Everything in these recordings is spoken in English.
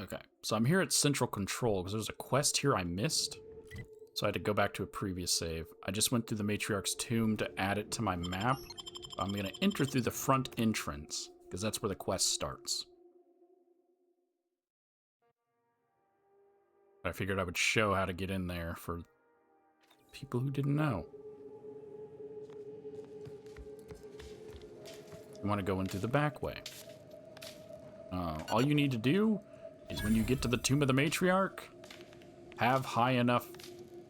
Okay, so I'm here at Central Control because there's a quest here I missed. So I had to go back to a previous save. I just went through the Matriarch's tomb to add it to my map. I'm going to enter through the front entrance because that's where the quest starts. I figured I would show how to get in there for people who didn't know. You want to go in through the back way. All you need to do is when you get to the Tomb of the Matriarch, have high enough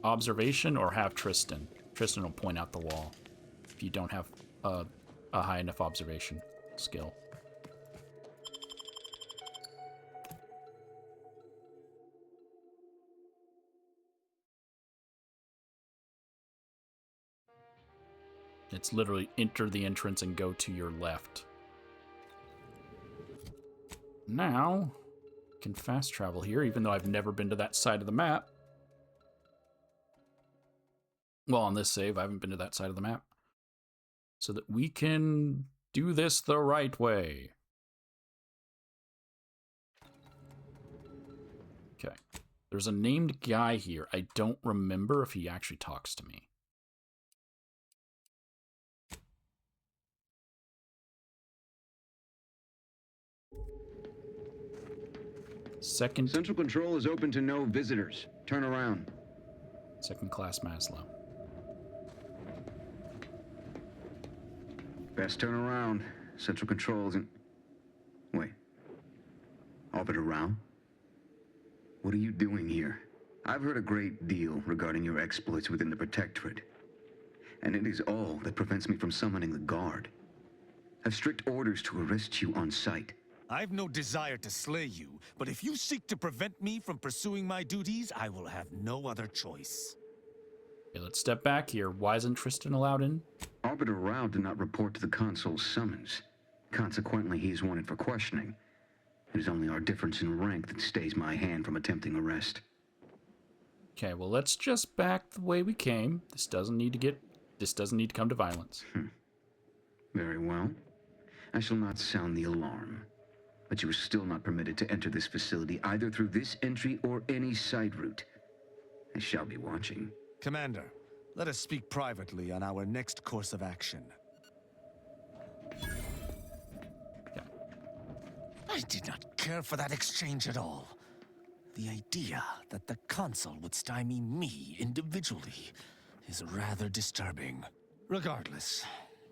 observation or have Tristan. Tristan will point out the wall if you don't have a high enough observation skill. It's literally enter the entrance and go to your left. Now, I can fast travel here, even though I've never been to that side of the map. Well, on this save, I haven't been to that side of the map. So that we can do this the right way. Okay. There's a named guy here. I don't remember if he actually talks to me. Second. Central Control is open to no visitors. Turn around. Second class Maslow. Best turn around. Central Control isn't... Wait. v.a.l.e.r.i.e? What are you doing here? I've heard a great deal regarding your exploits within the Protectorate. And it is all that prevents me from summoning the Guard. I've strict orders to arrest you on sight. I've no desire to slay you, but if you seek to prevent me from pursuing my duties, I will have no other choice. Okay, let's step back here. Why isn't Tristan allowed in? v.a.l.e.r.i.e did not report to the Consul's summons. Consequently, he is wanted for questioning. It is only our difference in rank that stays my hand from attempting arrest. Okay, well, let's just back the way we came. This doesn't need to come to violence. Very well. I shall not sound the alarm. But you are still not permitted to enter this facility either through this entry or any side route. I shall be watching. Commander, let us speak privately on our next course of action. Okay. I did not care for that exchange at all. The idea that the Consul would stymie me individually is rather disturbing. Regardless,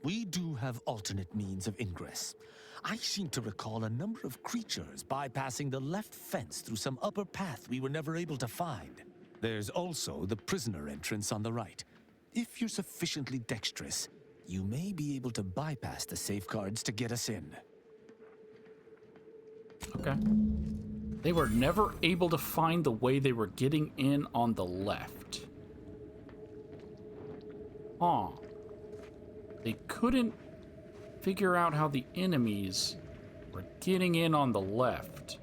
we do have alternate means of ingress. I seem to recall a number of creatures bypassing the left fence through some upper path we were never able to find. There's also the prisoner entrance on the right. If you're sufficiently dexterous, you may be able to bypass the safeguards to get us in. Okay. They were never able to find the way they were getting in on the left. Huh. They couldn't figure out how the enemies were getting in on the left.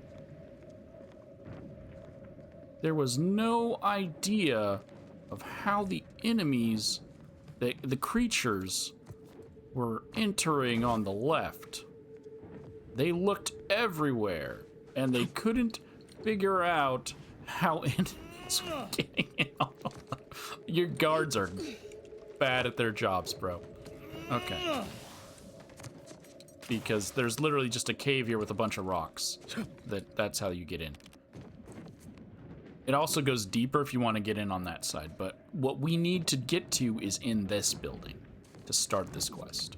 There was no idea of how the enemies, the creatures, were entering on the left. They looked everywhere, and they couldn't figure out how enemies were getting in on the left. Your guards are bad at their jobs, bro. Okay. Because there's literally just a cave here with a bunch of rocks. That's how you get in. It also goes deeper if you want to get in on that side, but what we need to get to is in this building to start this quest.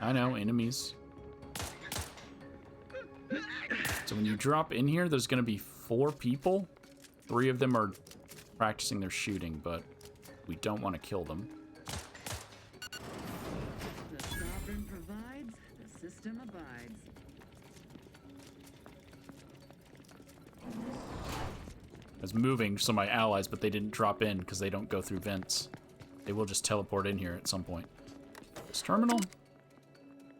I know, enemies. So when you drop in here, there's going to be 4 people. 3 of them are practicing their shooting, but we don't want to kill them. The sovereign provides, the system abides. I was moving some of my allies, but they didn't drop in because they don't go through vents. They will just teleport in here at some point. This terminal?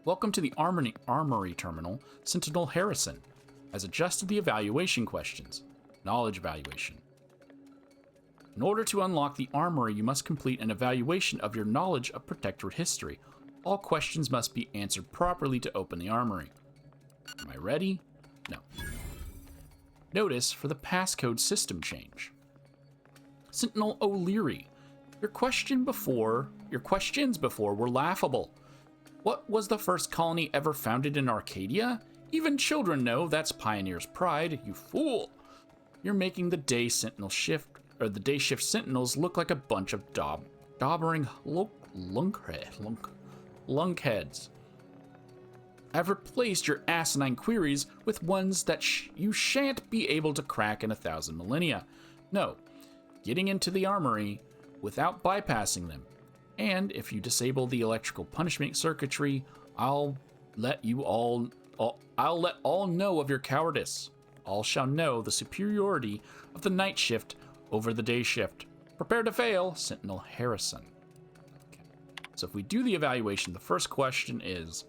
Welcome to the Armory terminal, Sentinel Harrison. has adjusted the evaluation questions. Knowledge evaluation. In order to unlock the Armory, you must complete an evaluation of your knowledge of Protectorate history. All questions must be answered properly to open the Armory. Am I ready? No. Notice for the passcode system change. Sentinel v.a.l.e.r.i.e. Your questions before were laughable. What was the first colony ever founded in Arcadia? Even children know that's Pioneer's pride, you fool. You're making the day shift sentinels look like a bunch of dobbering lunkheads. I've replaced your asinine queries with ones that you shan't be able to crack in 1,000 millennia. No, getting into the Armory without bypassing them. And if you disable the electrical punishment circuitry, I'll let all know of your cowardice. All shall know the superiority of the night shift over the day shift. Prepare to fail, Sentinel Harrison. Okay. So if we do the evaluation, the first question is,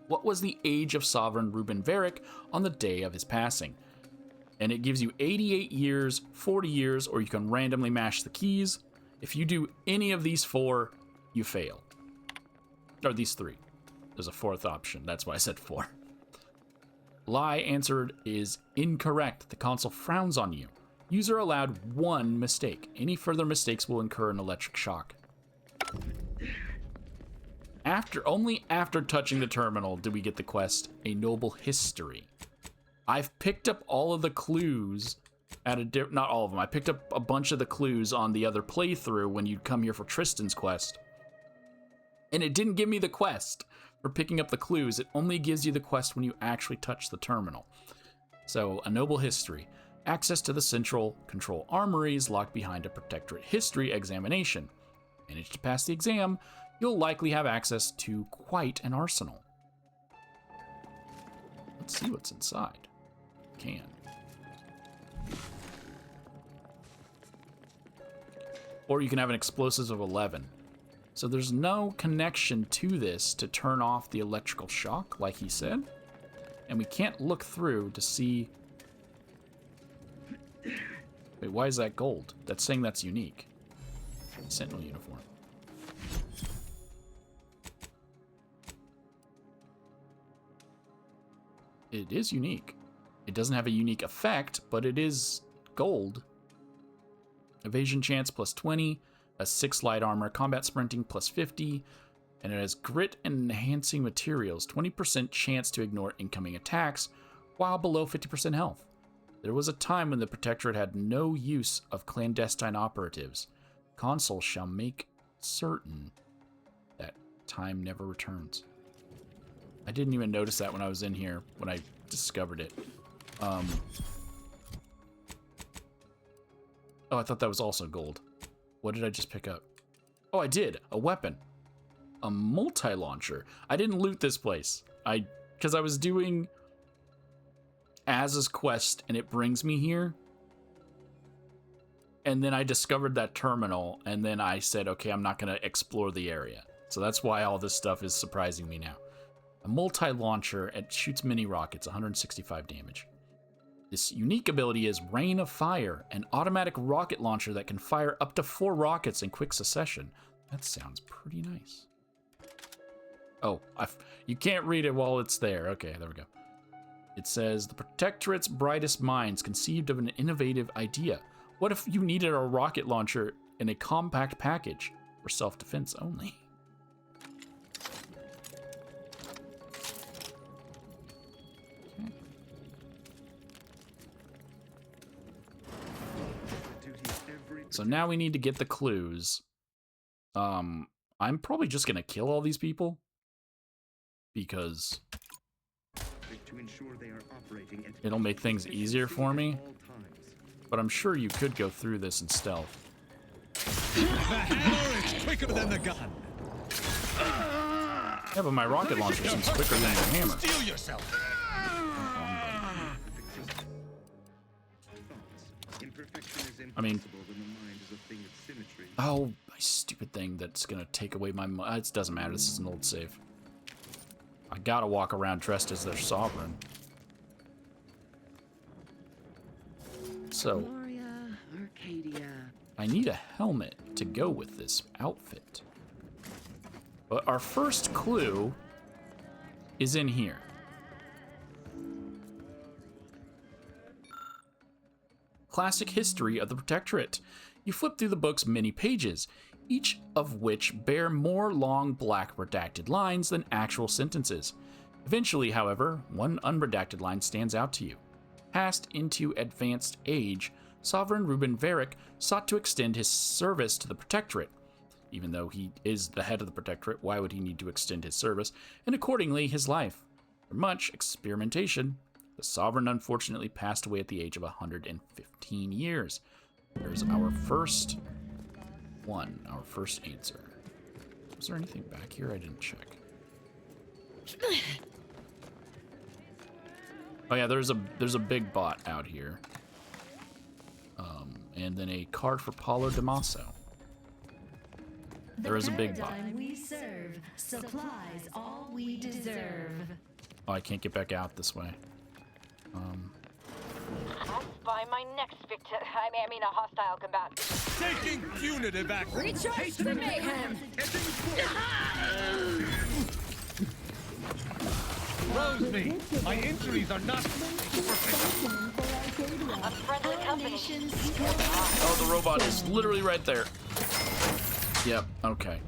what was the age of Sovereign Ruben v.a.l.e.r.i.e on the day of his passing? And it gives you 88 years, 40 years, or you can randomly mash the keys. If you do any of these 4, you fail. Or these 3. There's a 4th option. That's why I said 4. Lie answered is incorrect. The console frowns on you. User allowed 1 mistake. Any further mistakes will incur an electric shock. Only after touching the terminal do we get the quest, A Noble History. I've picked up all of the clues not all of them. I picked up a bunch of the clues on the other playthrough when you'd come here for Tristan's quest. And it didn't give me the quest for picking up the clues. It only gives you the quest when you actually touch the terminal. So, A Noble History. Access to the central control armory is locked behind a Protectorate history examination. Manage to pass the exam, you'll likely have access to quite an arsenal. Let's see what's inside. Can. Or you can have an explosives of 11. So there's no connection to this to turn off the electrical shock, like he said. And we can't look through to see... Wait, why is that gold? That's saying that's unique. Sentinel uniform. It is unique. It doesn't have a unique effect, but it is gold. Evasion chance plus 20, a 6 light armor, combat sprinting plus 50, and it has grit and enhancing materials, 20% chance to ignore incoming attacks while below 50% health. There was a time when the Protectorate had no use of clandestine operatives. Console shall make certain that time never returns. I didn't even notice that when I was in here, when I discovered it. Oh, I thought that was also gold. What did I just pick up? Oh, I did. A weapon. A multi-launcher. I didn't loot this place. Because I was doing Az's quest, and it brings me here. And then I discovered that terminal, and then I said, okay, I'm not going to explore the area. So that's why all this stuff is surprising me now. A multi-launcher, it shoots mini rockets, 165 damage. This unique ability is Rain of Fire, an automatic rocket launcher that can fire up to 4 rockets in quick succession. That sounds pretty nice. Oh, you can't read it while it's there. Okay, there we go. It says, the Protectorate's brightest minds conceived of an innovative idea. What if you needed a rocket launcher in a compact package for self-defense only? So now we need to get the clues. I'm probably just gonna kill all these people because it'll make things easier for me. But I'm sure you could go through this in stealth. The hammer is quicker than the gun. Yeah, but my rocket launcher seems quicker than the hammer. Steal yourself. I mean, oh, my stupid thing that's gonna take away my money. It doesn't matter, this is an old save. I gotta walk around dressed as their sovereign. So, Gloria, Arcadia. I need a helmet to go with this outfit. But our first clue is in here. Classic history of the Protectorate. You flip through the book's many pages, each of which bear more long black redacted lines than actual sentences. Eventually, however, one unredacted line stands out to you. Passed into advanced age, Sovereign Ruben v.a.l.e.r.i.e sought to extend his service to the Protectorate. Even though he is the head of the Protectorate, why would he need to extend his service, and accordingly his life? After much experimentation, the Sovereign unfortunately passed away at the age of 115 years. There's our first one, our first answer. Was there anything back here? I didn't check. Oh yeah, there's a big bot out here. And then a card for Paulo Damaso. There is a big bot. We serve supplies all we deserve. Oh, I can't get back out this way. I spy my next victim. I mean, a hostile combatant. Taking punitive action. Recharge for mayhem! Rosie, my injuries are not. Unfriendly company. Oh, the robot is literally right there. Yep, okay.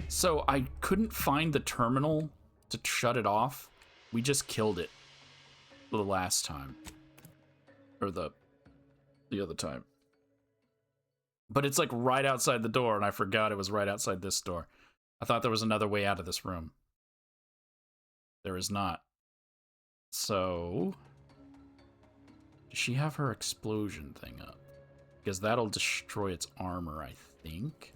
So I couldn't find the terminal to shut it off. We just killed it the last time. Or the other time. But it's like right outside the door, and I forgot it was right outside this door. I thought there was another way out of this room. There is not. So, does she have her explosion thing up? Because that'll destroy its armor, I think.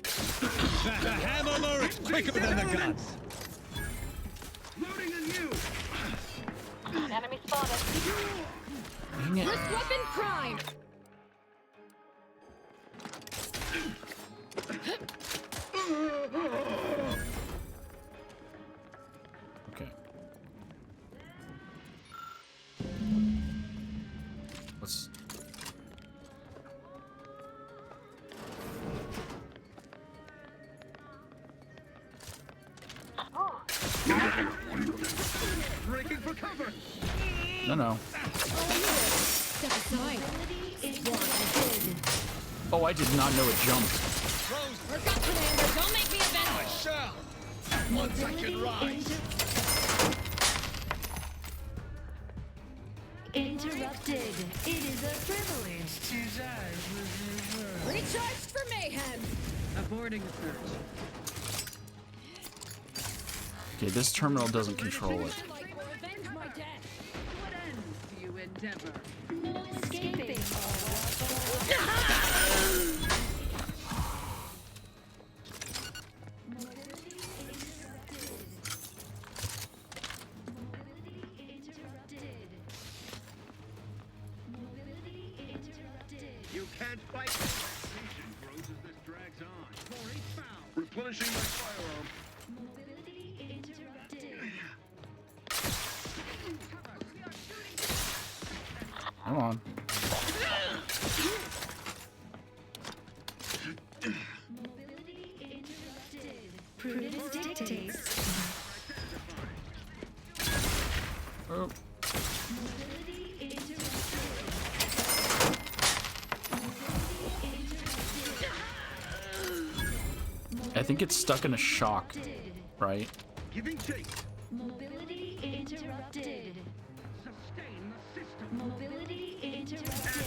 The hammer lure is quicker than the guns. Loading on you! Enemy spotted. Dang it. First weapon prime! Okay. Let's... Breaking for cover! No. Step aside. Oh, I did not know it jumped. Work up, Commander. Don't make me a I vendor. shall. Once I can rise. Interrupted. It is a privilege to die. Recharged for mayhem. Aborting search. Okay, this terminal doesn't control it. Like will avenge my death. What ends do you endeavor? Escaping. You can't fight! Tension grows as this drags on. For each foul. Replenishing my firearm. Come on. Prudence dictates. Oh. I think it's stuck in a shock, right? Giving chase. Mobility interrupted. Sustain the system. Mobility interrupted.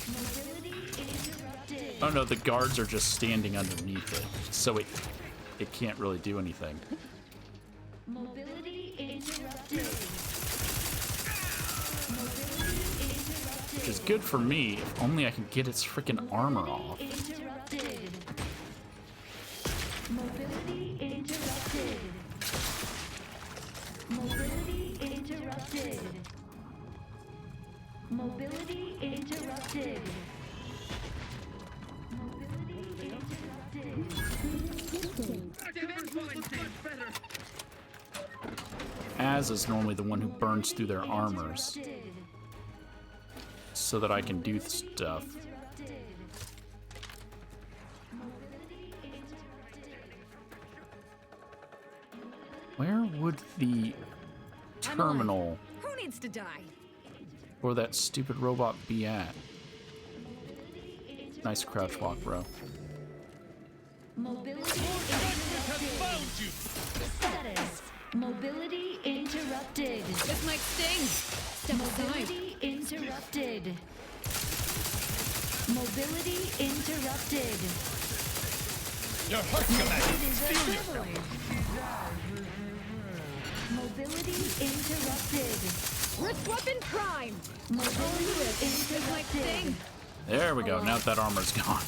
Mobility interrupted. Oh no, the guards are just standing underneath it, so it can't really do anything. Mobility interrupted. Which is good for me, if only I can get its freaking armor off. Interrupted. Mobility interrupted. Mobility interrupted. Mobility interrupted. Mobility interrupted. Active endpoint much better. Az is normally the one who burns through their armors so that I can do stuff. Where would the terminal Who needs to die? for that stupid robot be at? Nice crouch walk, bro. Mobility interrupted. Status. Mobility interrupted. This might sting. Step aside. Mobility interrupted. Mobility interrupted. Your heart command. It is a privilege. Mobility interrupted. Earth weapon prime. Mobility This might sting. interrupted. There we go. Now that armor's gone.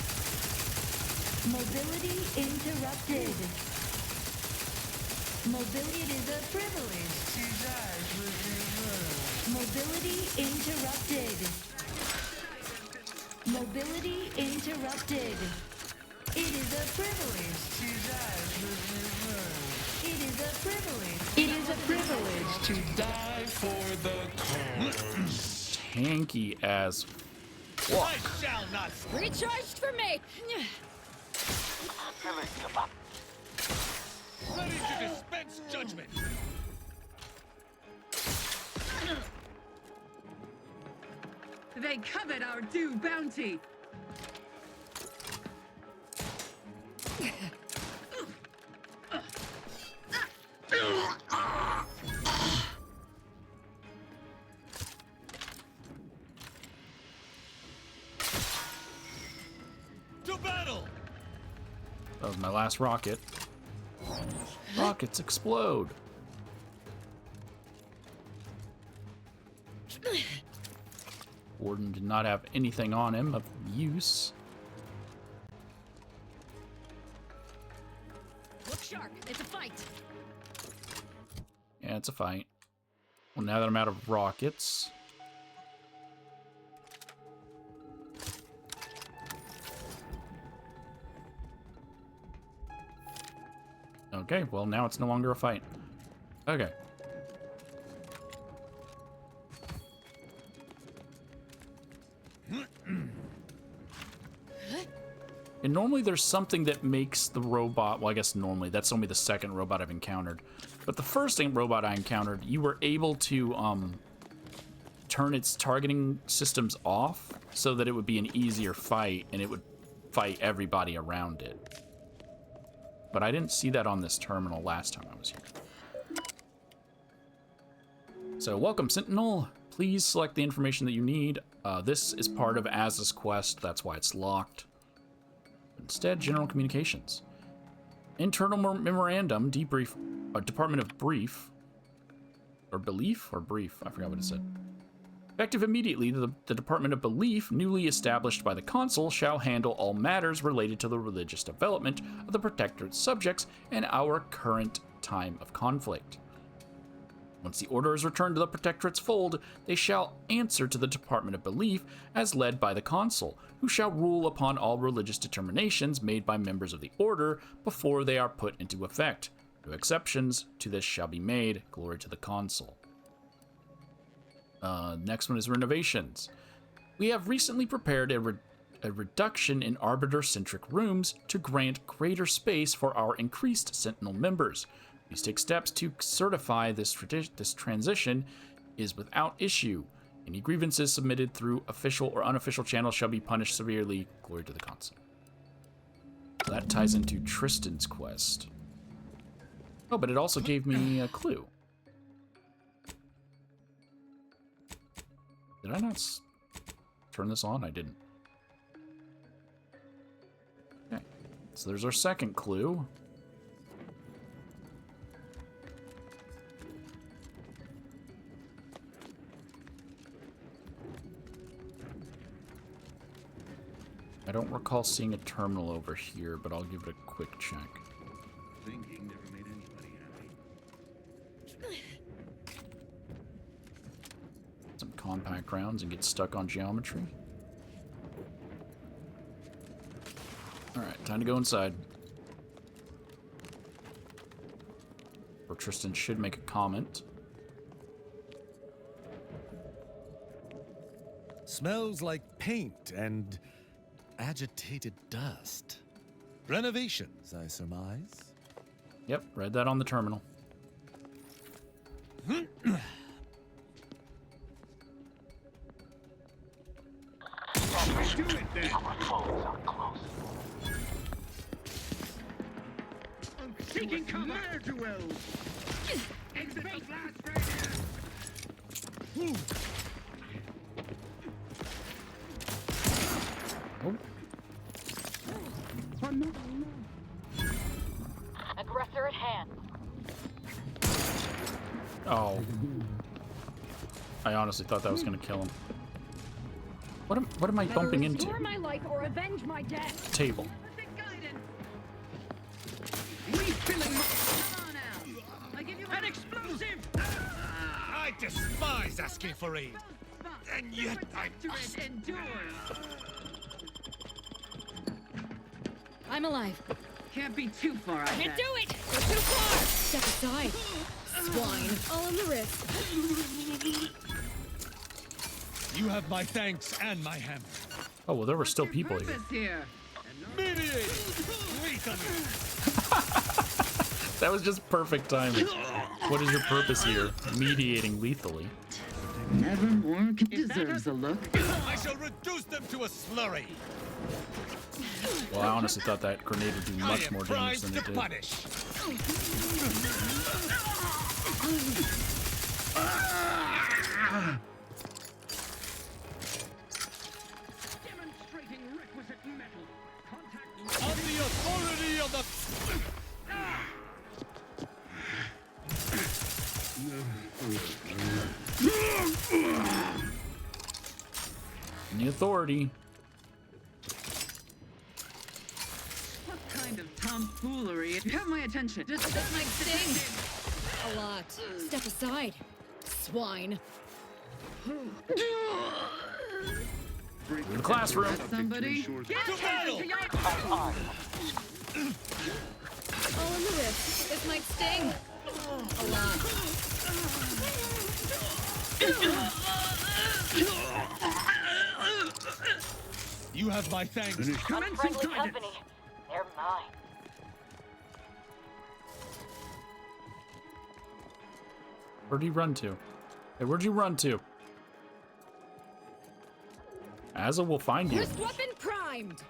Mobility interrupted. Mobility, it is a privilege. Mobility interrupted. Mobility interrupted. It is a privilege. It is a privilege. It is a privilege to Die for the cause. Tanky as I shall not. Recharged for me. Ready to dispense judgment. They covet our due bounty. To battle. That was my last rocket. Rockets explode. Warden did not have anything on him of use. Look sharp. It's a fight. Yeah, it's a fight. Well, now that I'm out of rockets. Okay, well, now it's no longer a fight. Okay. And normally there's something that makes the robot, well, I guess normally, that's only the second robot I've encountered. But the first robot I encountered, you were able to turn its targeting systems off so that it would be an easier fight and it would fight everybody around it. But I didn't see that on this terminal last time I was here. So, welcome, Sentinel. Please select the information that you need. This is part of Az's quest, that's why it's locked. Instead, general communications. Internal memorandum, debrief, Department of Brief. Or Belief? Or Brief? I forgot what it said. Effective immediately, the Department of Belief, newly established by the Consul, shall handle all matters related to the religious development of the Protectorate's subjects and our current time of conflict. Once the order is returned to the Protectorate's fold, they shall answer to the Department of Belief as led by the Consul, who shall rule upon all religious determinations made by members of the Order before they are put into effect. No exceptions to this shall be made. Glory to the Consul. Next one is renovations. We have recently prepared a reduction in arbiter-centric rooms to grant greater space for our increased Sentinel members. Please take steps to certify this transition is without issue. Any grievances submitted through official or unofficial channels shall be punished severely. Glory to the Consul. That ties into Tristan's quest. Oh, but it also gave me a clue. Did I not turn this on? I didn't. Okay, so there's our second clue. I don't recall seeing a terminal over here, but I'll give it a quick check. Thinking never made anybody happy. Some compact rounds and get stuck on geometry. Alright, time to go inside. Or Tristan should make a comment. Smells like paint and agitated dust. Renovations, I surmise. Yep, read that on the terminal. Do it then. I'm seeking cover. Ne'er-do-wells. Exit the blast right here. Oh, Oh, no. Aggressor at hand. oh. I honestly thought that was gonna kill him. What am I bumping into? Restore my life or avenge my death. Table. Refilling my... Come on out. I give you an explosive. I despise asking for aid. And yet I must. Endures. I'm alive. Can't be too far, I Can't bet. do it. We're too far. Step aside. Swine. All in the wrist. You have my thanks and my hammer. Oh, well, there were still Your people here. purpose here. Mediate! Lethally! That was just perfect timing. What is your purpose here? Mediating lethally. Nevermore deserves a look. I shall reduce them to a slurry. Well, I honestly thought that grenade would do much more damage than it to did. punish. Demonstrating requisite metal. Contact. On the authority of the... The authority. What kind of tomfoolery? You have my attention. Just This might sting. A lot. Step aside. Swine. In the classroom. somebody. Get To battle! to your All in the wrist. This might sting. A lot. You have my thanks. Unfriendly company. They're mine. Where'd he run to? Hey, where'd you run to? Azza will find you. Wrist weapon primed.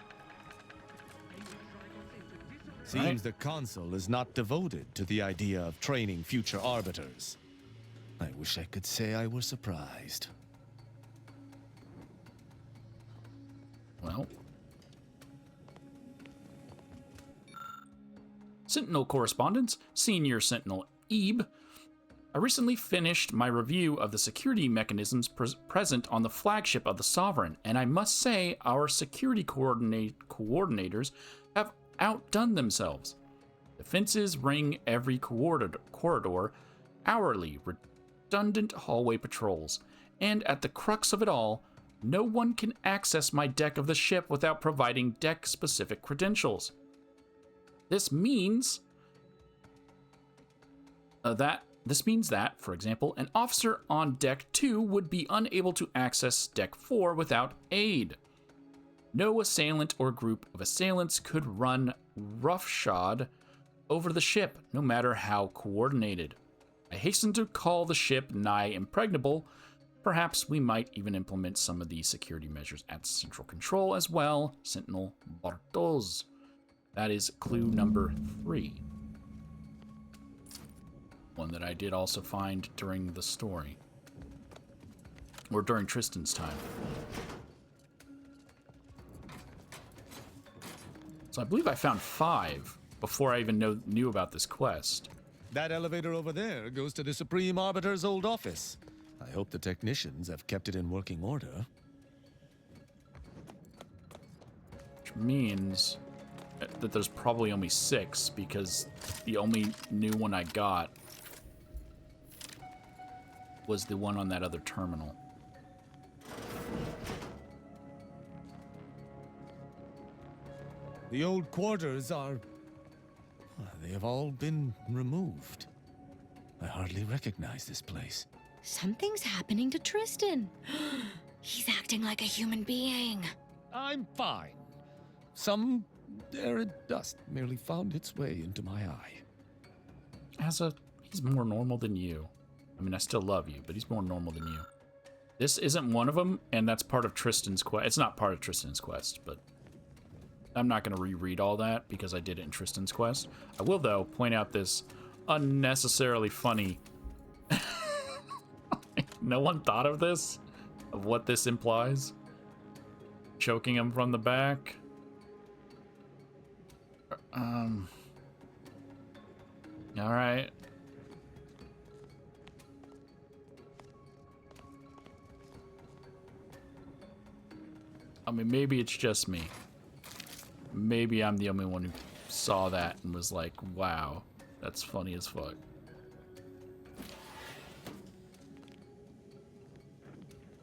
Seems Right. the Consul is not devoted to the idea of training future arbiters. I wish I could say I were surprised. Well. Sentinel correspondence, Senior Sentinel Ebe. I recently finished my review of the security mechanisms present on the flagship of the Sovereign, and I must say our security coordinators have outdone themselves. Defenses ring every corridor, hourly, redundant hallway patrols, and at the crux of it all, no one can access my deck of the ship without providing deck-specific credentials. This means that, for example, an officer on Deck 2 would be unable to access Deck 4 without aid. No assailant or group of assailants could run roughshod over the ship, no matter how coordinated. I hasten to call the ship nigh impregnable. Perhaps we might even implement some of these security measures at Central Control as well. Sentinel Bartos. That is clue number 3. One that I did also find during the story. Or during Tristan's time. So I believe I found 5 before I even knew about this quest. That elevator over there goes to the Supreme Arbiter's old office. I hope the technicians have kept it in working order. Which means that there's probably only 6, because the only new one I got was the one on that other terminal. The old quarters are... they have all been removed. I hardly recognize this place. Something's happening to Tristan. He's acting like a human being. I'm fine. Some errant dust merely found its way into my eye. He's more normal than you. I mean, I still love you, but he's more normal than you. This isn't one of them, and that's part of Tristan's quest. It's not part of Tristan's quest, but I'm not going to reread all that because I did it in Tristan's quest. I will, though, point out this unnecessarily funny... No one thought of this? Of what this implies? Choking him from the back? Alright. I mean, maybe it's just me. Maybe I'm the only one who saw that and was like, wow, that's funny as fuck.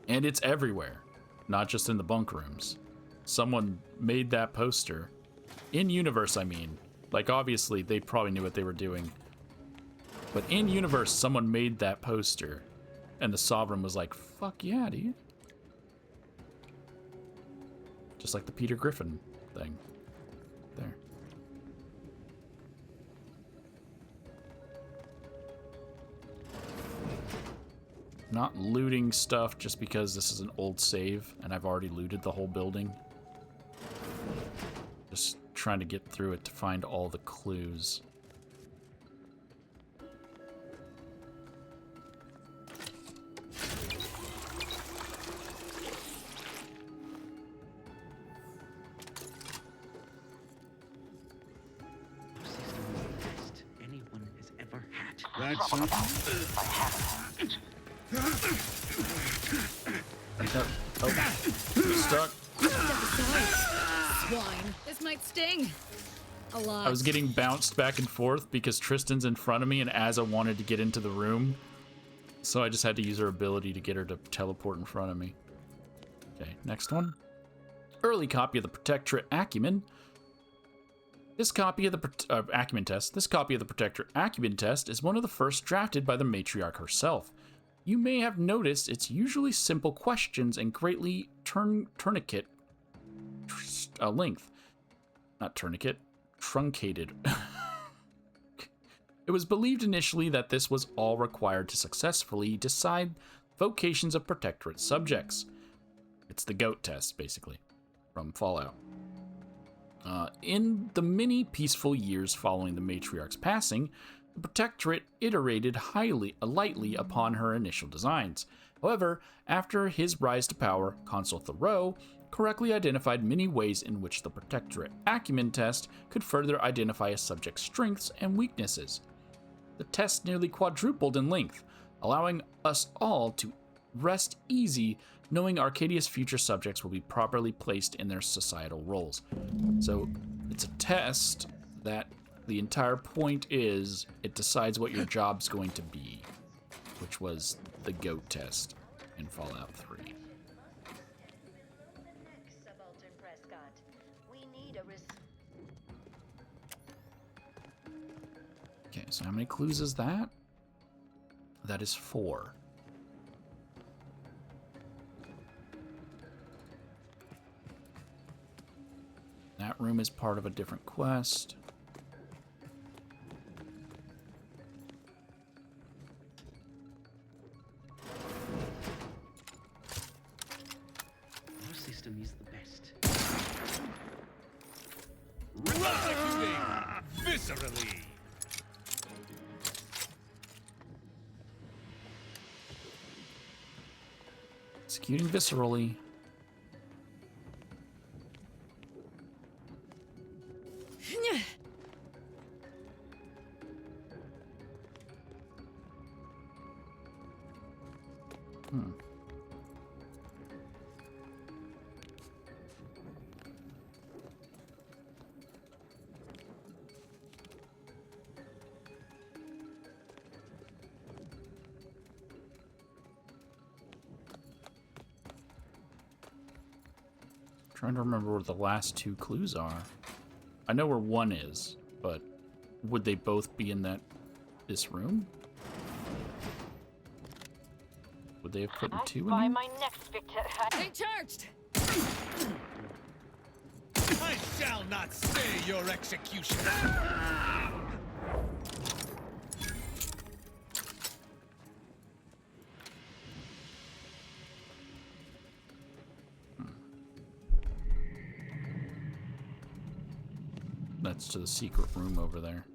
And it's everywhere, not just in the bunk rooms. Someone made that poster. In universe, I mean. Like, obviously, they probably knew what they were doing. But in universe, someone made that poster. And the Sovereign was like, fuck yeah, dude. Just like the Peter Griffin thing. There. Not looting stuff just because this is an old save and I've already looted the whole building. Just trying to get through it to find all the clues. Anyone has ever had. That's something. Oh, stuck. Swine. This might sting. A lot. I was getting bounced back and forth because Tristan's in front of me and Azza wanted to get into the room. So I just had to use her ability to get her to teleport in front of me. Okay, next one. Early copy of the Protectorate Acumen. This copy of the Acumen test. This copy of the Protectorate Acumen test is one of the first drafted by the matriarch herself. You may have noticed it's usually simple questions and greatly tourniquet length. Not tourniquet, truncated. It was believed initially that this was all required to successfully decide vocations of Protectorate subjects. It's the GOAT test, basically, from Fallout. In the many peaceful years following the matriarch's passing, the Protectorate iterated lightly upon her initial designs. However, after his rise to power, Consul Thoreau correctly identified many ways in which the Protectorate Acumen test could further identify a subject's strengths and weaknesses. The test nearly quadrupled in length, allowing us all to rest easy knowing Arcadia's future subjects will be properly placed in their societal roles. So, it's a test that the entire point is it decides what your job's going to be, which was the GOAT test in Fallout 3. Okay, so how many clues is that? That is 4. That room is part of a different quest. Our system is the best. Viscerally! Executing viscerally. Trying to remember where the last 2 clues are. I know where one is, but would they both be in this room? Would they have put in I 2 in spy here? my next victim. They charged! I shall not stay your execution. That's to the secret room over there.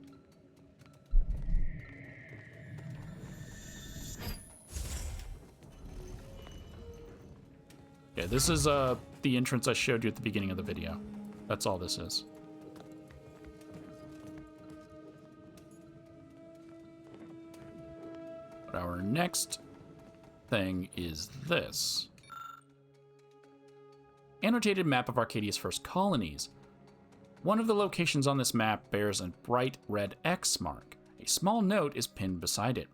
Okay, this is the entrance I showed you at the beginning of the video. That's all this is. But our next thing is this. Annotated map of Arcadia's first colonies. One of the locations on this map bears a bright red X mark. A small note is pinned beside it.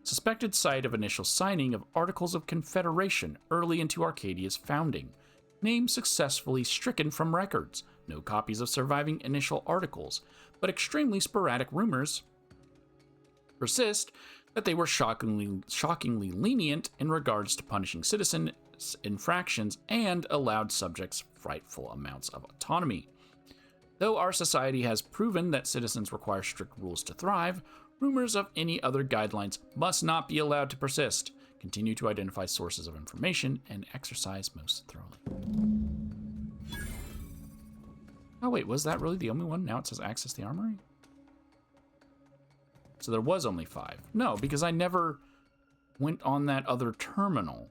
Suspected site of initial signing of Articles of Confederation early into Arcadia's founding. Name successfully stricken from records. No copies of surviving initial articles, but extremely sporadic rumors persist that they were shockingly lenient in regards to punishing citizen infractions and allowed subjects frightful amounts of autonomy. Though our society has proven that citizens require strict rules to thrive, rumors of any other guidelines must not be allowed to persist. Continue to identify sources of information and exercise most thoroughly. Oh wait, was that really the only one? Now it says access the armory? So there was only 5. No, because I never went on that other terminal.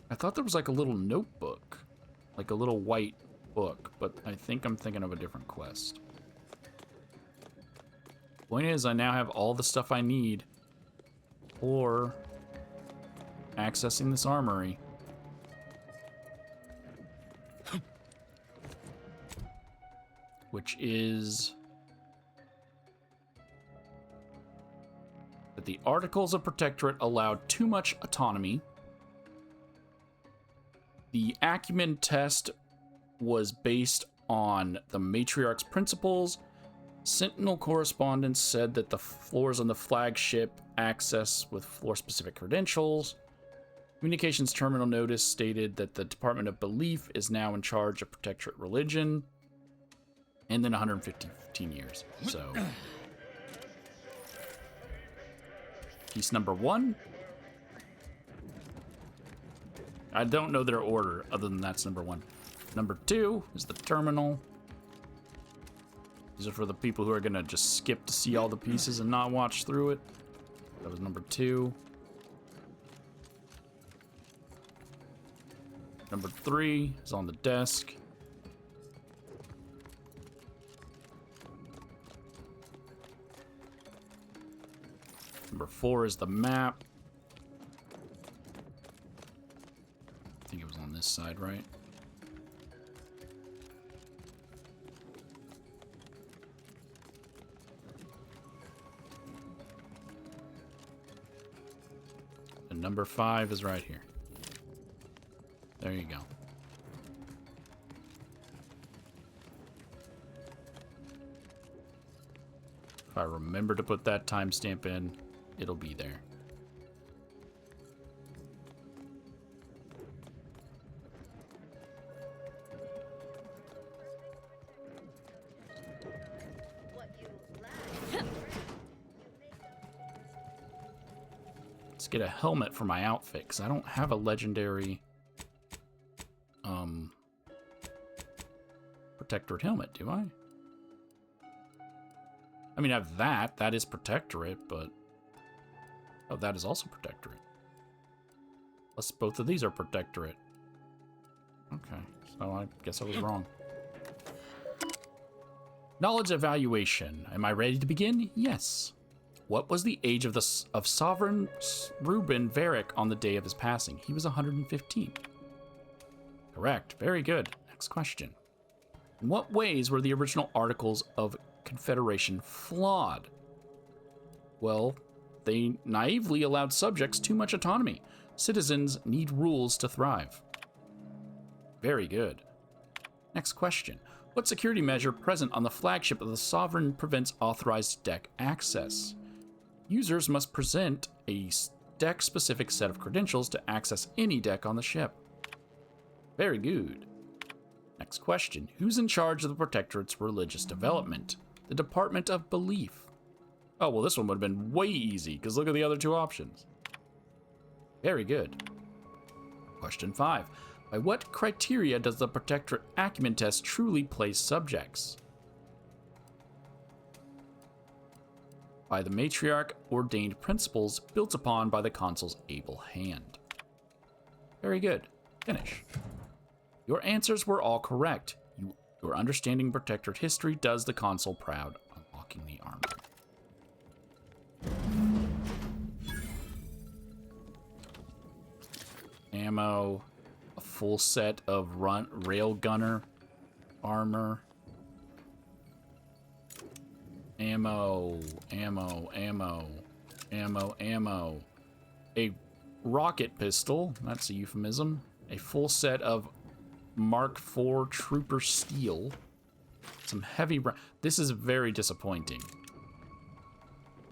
I thought there was like a little notebook, like a little white book, but I think I'm thinking of a different quest. Point is, I now have all the stuff I need for accessing this armory. Which is that the Articles of Protectorate allowed too much autonomy. The acumen test was based on the matriarch's principles. Sentinel correspondence said that the floors on the flagship access with floor-specific credentials. Communications terminal notice stated that the Department of Belief is now in charge of Protectorate religion. And then 115 years. So, piece number 1. I don't know their order, other than that's number 1. Number 2 is the terminal. These are for the people who are gonna just skip to see all the pieces and not watch through it. That was number 2. Number 3 is on the desk. Number 4 is the map. I think it was on this side, right? And number 5 is right here. There you go. If I remember to put that timestamp in, it'll be there. Let's get a helmet for my outfit, because I don't have a legendary Protectorate helmet, do I? I mean, I have that. That is Protectorate, but... Oh, that is also Protectorate. Plus, both of these are Protectorate. Okay, so I guess I was wrong. Knowledge evaluation. Am I ready to begin? Yes. What was the age of Sovereign Ruben Varric on the day of his passing? He was 115. Correct. Very good. Next question. In what ways were the original Articles of Confederation flawed? Well, they naively allowed subjects too much autonomy. Citizens need rules to thrive. Very good. Next question. What security measure present on the flagship of the Sovereign prevents authorized deck access? Users must present a deck-specific set of credentials to access any deck on the ship. Very good. Next question. Who's in charge of the Protectorate's religious development? The Department of Belief. Oh, well, this one would have been way easy, because look at the other two options. Very good. Question 5. By what criteria does the Protectorate Acumen Test truly place subjects? By the matriarch-ordained principles built upon by the consul's able hand. Very good. Finish. Your answers were all correct. Your understanding Protectorate history does the consul proud, unlocking the armor. Ammo, a full set of railgunner armor. Ammo. A rocket pistol, that's a euphemism. A full set of Mark IV Trooper steel. Some heavy... This is very disappointing.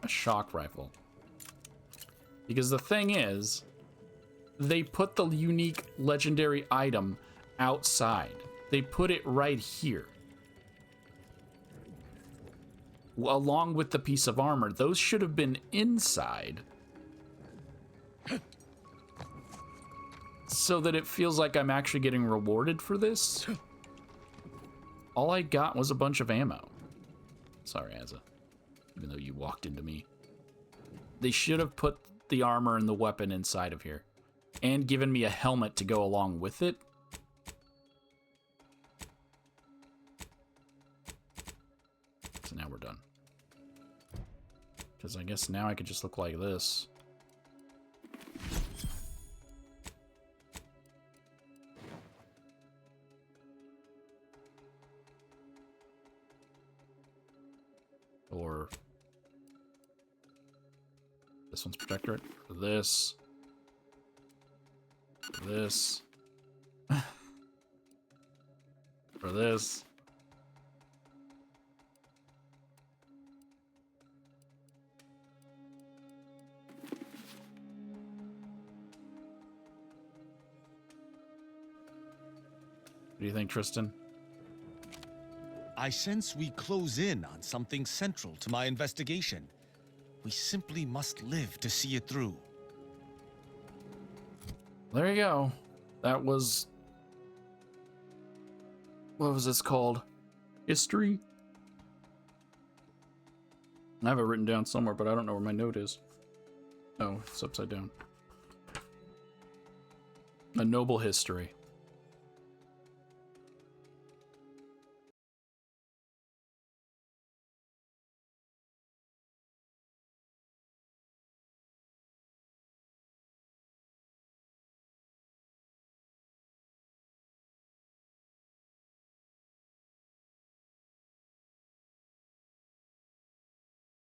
A shock rifle. Because the thing is, they put the unique legendary item outside. They put it right here. Along with the piece of armor. Those should have been inside. So that it feels like I'm actually getting rewarded for this. All I got was a bunch of ammo. Sorry, Azza. Even though you walked into me. They should have put the armor and the weapon inside of here. And given me a helmet to go along with it. So now we're done. Because I guess now I could just look like this. Or this one's Protectorate. For this. For this. For this. What do you think, Tristan? I sense we close in on something central to my investigation. We simply must live to see it through. There you go. That was... What was this called? History? I have it written down somewhere, but I don't know where my note is. Oh, it's upside down. A Noble History.